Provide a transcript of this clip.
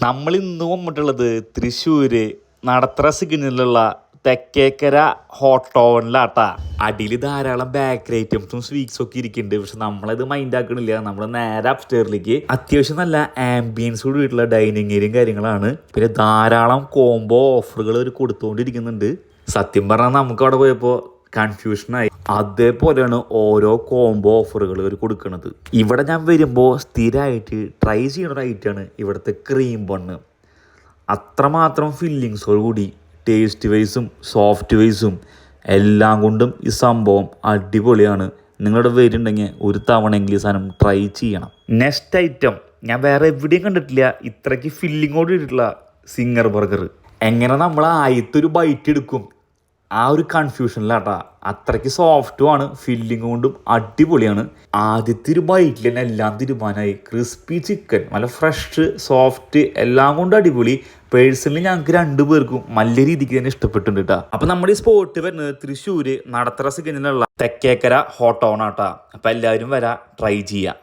നമ്മൾ ഇന്ന് വന്നിട്ടുള്ളത് തൃശ്ശൂര് നടത്തറ സിഗ്നലിലുള്ള തെക്കേക്കര ഹോട്ട് ഓവനിലാട്ടാ. അടിയിൽ ധാരാളം ബേക്കറി ഐറ്റംസും സ്വീറ്റ്സും ഒക്കെ ഇരിക്കുന്നുണ്ട്. പക്ഷെ നമ്മളത് മൈൻഡ് ആക്കണില്ല. നമ്മൾ നേരെ അപ്സ്റ്റെയറിലേക്ക് അത്യാവശ്യം നല്ല ആംബിയൻസ് കൂടിയിട്ടുള്ള ഡൈനിങ് ഏരിയയും കാര്യങ്ങളാണ്. പിന്നെ ധാരാളം കോംബോ ഓഫറുകൾ അവർ കൊടുത്തുകൊണ്ടിരിക്കുന്നുണ്ട്. സത്യം പറഞ്ഞാൽ നമുക്ക് അവിടെ പോയപ്പോൾ കൺഫ്യൂഷനായി. അതേപോലെയാണ് ഓരോ കോംബോ ഓഫറുകൾ ഇവർ കൊടുക്കുന്നത്. ഇവിടെ ഞാൻ വരുമ്പോൾ സ്ഥിരമായിട്ട് ട്രൈ ചെയ്യുന്ന ഒരു ഐറ്റമാണ് ഇവിടുത്തെ ക്രീം ബണ്ണ്. അത്രമാത്രം ഫില്ലിങ്സോട് കൂടി ടേസ്റ്റ് വൈസും സോഫ്റ്റ് വൈസും എല്ലാം കൊണ്ടും ഈ സംഭവം അടിപൊളിയാണ്. നിങ്ങളുടെ വരുന്നുണ്ടെങ്കിൽ ഒരു തവണയെങ്കിലും ഈ സാധനം ട്രൈ ചെയ്യണം. നെക്സ്റ്റ് ഐറ്റം ഞാൻ വേറെ എവിടെയും കണ്ടിട്ടില്ല ഇത്രയ്ക്ക് ഫില്ലിങ്ങോട് ഇട്ടിട്ടുള്ള സിംഗർ ബർഗർ. എങ്ങനെ നമ്മൾ ആദ്യത്തൊരു ബൈറ്റ് എടുക്കും ആ ഒരു കൺഫ്യൂഷനിലാട്ടാ. അത്രയ്ക്ക് സോഫ്റ്റുമാണ്, ഫില്ലിങ് കൊണ്ടും അടിപൊളിയാണ്. ആദ്യത്തെ ഒരു ബൈറ്റിൽ തന്നെ എല്ലാം തീരുമാനമായി. ക്രിസ്പി ചിക്കൻ, നല്ല ഫ്രഷ് സോഫ്റ്റ്, എല്ലാം കൊണ്ടും അടിപൊളി. പേഴ്സണലി ഞങ്ങൾക്ക് രണ്ടുപേർക്കും നല്ല രീതിക്ക് തന്നെ ഇഷ്ടപ്പെട്ടിട്ടുണ്ട് കേട്ടോ. അപ്പം നമ്മുടെ ഈ സ്പോട്ട് വരുന്നത് തൃശ്ശൂര് നടത്തറ സിഗ്നലിലുള്ള തെക്കേക്കര ഹോട്ട് ഓൺ ആട്ടാ. അപ്പം എല്ലാവരും വരാം, ട്രൈ ചെയ്യാം.